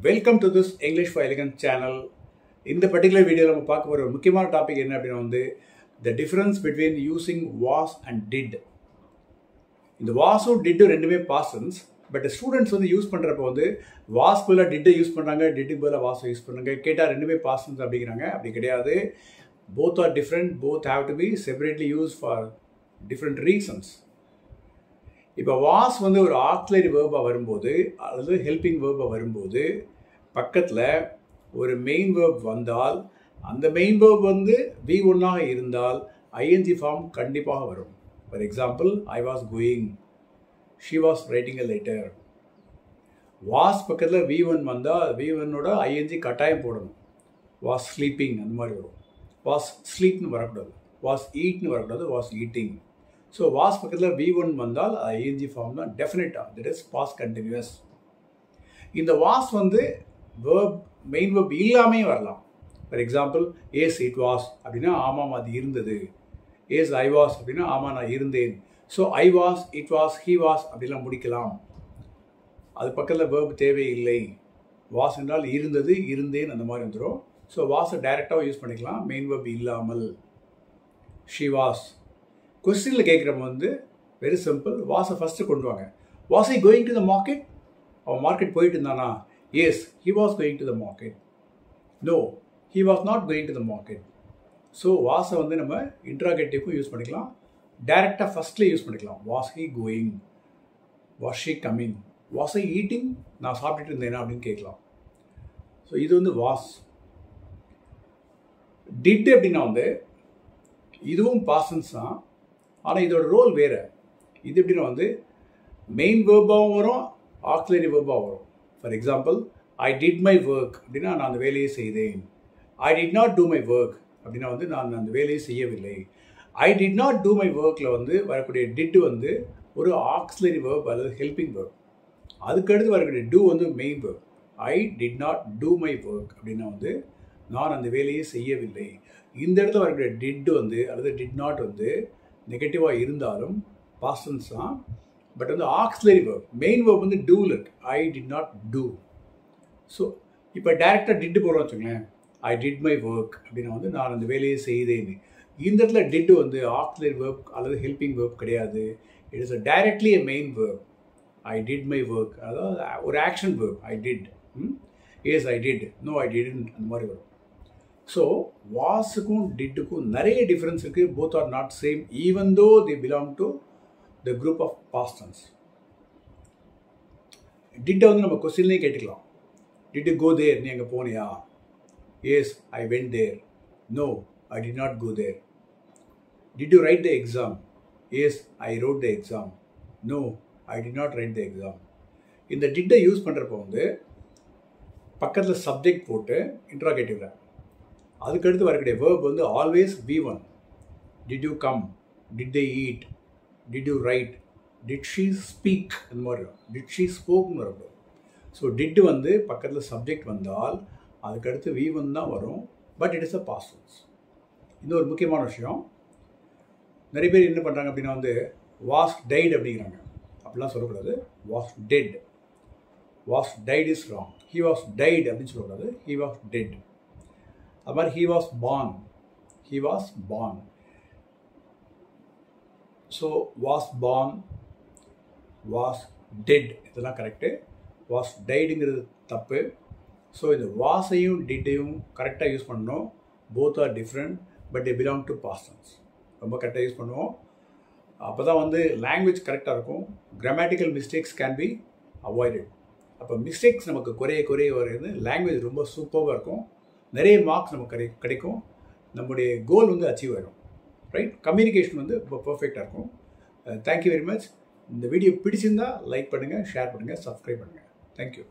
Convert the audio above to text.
Welcome to this English for Elegance channel. In the particular video, we will talk about a mukkiyamaana topic the difference between using was and did. In the was or did rendume past tense, but the students use பண்றப்ப was பதிலா did use பண்றாங்க, did பதிலா was use பண்றாங்க. கேட்டா ரெண்டுமே past tense அப்படிங்கறாங்க. அப்படி கிடையாது. Both are different, both have to be separately used for different reasons. இப்போ was ஒரு auxiliary verb வரும்போது அல்லது helping verb வரும்போது பக்கத்துல ஒரு main verb வந்தால் அந்த main verb V1 ஆக இருந்தால் ing form கண்டிப்பாக வரும். For example, I was going, she was writing a letter. was பக்கத்துல V1 வந்தால் V1 ஓட ing கட்டாயம் போடணும். was sleeping அந்த மாதிரி வரும். was sleep னு வரக்கூடாது. was eat னு வரக்கூடாது. was eating. So, was பக்கத்துல V1 வந்தால் ing form தான் definite, that is past continuous. இந்த was verb, main verb இல்லாமே வரலாம். For example, yes it was அப்படின்னா ஆமாம் அது இருந்தது. yes I was அப்படின்னா ஆமா நான் இருந்தேன். So, I was, it was, he was அப்படிலாம் முடிக்கலாம். அது பக்கத்துல verb தேவை இல்லை. was என்றால் இருந்தது, இருந்தேன் அந்த மாதிரி வந்துரும். So, was டைரக்டாக யூஸ் பண்ணிக்கலாம் main verb இல்லாமல். she was. Question கேட்குறப்ப very simple. Was first கொண்டு வாங்க. Was he going to the market? அவன் மார்க்கெட் போயிட்டு இருந்தானா? Yes, he was going to the market. No, he was not going to the market. So, was நம்ம இன்ட்ராகேட்டிவ்க்கும் use பண்ணிக்கலாம். டைரக்டாக ஃபர்ஸ்ட்லேயே use பண்ணிக்கலாம். Was he going? Was she coming? Was I eating? நான் சாப்பிட்டுட்டு இருந்தேனா அப்படின்னு கேட்கலாம். ஸோ இது was. Did அப்படின்னா இதுவும் past tense தான். ஆனால் இதோட ரோல் வேறு. இது எப்படின்னா மெயின் வேர்பாகவும் வரும், ஆக்சிலரி வேர்பாகவும் வரும். For example, I did my work அப்படின்னா நான் அந்த வேலையை செய்தேன். I did not do my work அப்படின்னா நான் அந்த வேலையை செய்யவில்லை. I did not do my ஒர்க்கில் வரக்கூடிய டிட் ஒரு ஆக்சிலரி வேர்ப் அல்லது ஹெல்பிங் வேர்ப். அதுக்கடுத்து வரக்கூடிய do main verb. I did not do my work அப்படின்னா நான் அந்த வேலையை செய்யவில்லை. இந்த இடத்துல வரக்கூடிய டிட் அல்லது டிட் நாட் நெகட்டிவாக இருந்தாலும் பாஸ்ட் டென்ஸ் தான். But auxiliary verb, main verb டூலட். I did not do. So இப்போ டைரெக்டாக டிட்டு போகிறோம் வச்சுங்களேன். ஐ டிட் மை ஒர்க் அப்படின்னா நான் அந்த வேலையை செய்தேன். இந்த இடத்துல டிட்டு ஆக்சிலரி வேர்ப் அல்லது ஹெல்பிங் வேர்ப் கிடையாது. It is directly a main verb. I did my work, அதாவது ஒரு action verb. I did. Yes I did. No I didn't அந்த மாதிரி வரும். ஸோ வாஸுக்கும் டிட்டுக்கும் நிறைய டிஃப்ரென்ஸ் இருக்குது. Both are not same even though they belong to the group of past tense. டிட்டை நம்ம கொஸ்டின்லேயே கேட்டுக்கலாம். Did you go there? நீ அங்கே போனியா? Yes I went there. No I did not go there. Did you write the exam? Yes I wrote the exam. No I did not write the exam. இந்த டிட்டை use பண்ணுறப்போ பக்கத்தில் subject போட்டு இன்ட்ராகேட்டிவ்ல அதுக்கடுத்து வரக்கூடிய verb always V1. Did you come? Did they eat? Did you right? Did she speak? அந்த மாதிரி வரும். டிட் ஷீ ஸ்போக்னு வரும். ஸோ டிட்டு பக்கத்தில் சப்ஜெக்ட் வந்தால் அதுக்கடுத்து V1 தான் வரும். But it is a past tense. இது ஒரு முக்கியமான விஷயம். நிறைய பேர் என்ன பண்ணுறாங்க அப்படின்னா வாஸ் டைட் அப்படிங்கிறாங்க. அப்படிலாம் சொல்லக்கூடாது. Was dead. Was died is wrong. He was died அப்படின்னு சொல்லக்கூடாது. He was dead. அது மாதிரி he was born. He was born. So, was born, was dead இதெல்லாம் கரெக்டு. was diedங்கிறது தப்பு. ஸோ இந்த வாஸையும் டிட்டையும் கரெக்டாக யூஸ் பண்ணணும். Both are different but they belong to past tense. ரொம்ப கரெக்டாக யூஸ் பண்ணுவோம். அப்போ தான் லாங்குவேஜ் கரெக்டாக இருக்கும். Grammatical mistakes can be avoided. அப்போ மிஸ்டேக்ஸ் நமக்கு குறைய வருது. லாங்குவேஜ் ரொம்ப சூப்பராக இருக்கும். நிறைய மார்க்ஸ் நமக்கு கிடைக்கும். நம்முடைய கோல் அச்சீவ் ஆகிடும். ரைட்? கம்யூனிகேஷன் இப்போ பர்ஃபெக்டாக இருக்கும். Thank you very much. இந்த வீடியோ பிடிச்சிருந்தால் லைக் பண்ணுங்கள், ஷேர் பண்ணுங்கள், சப்ஸ்கிரைப் பண்ணுங்கள். தேங்க்யூ.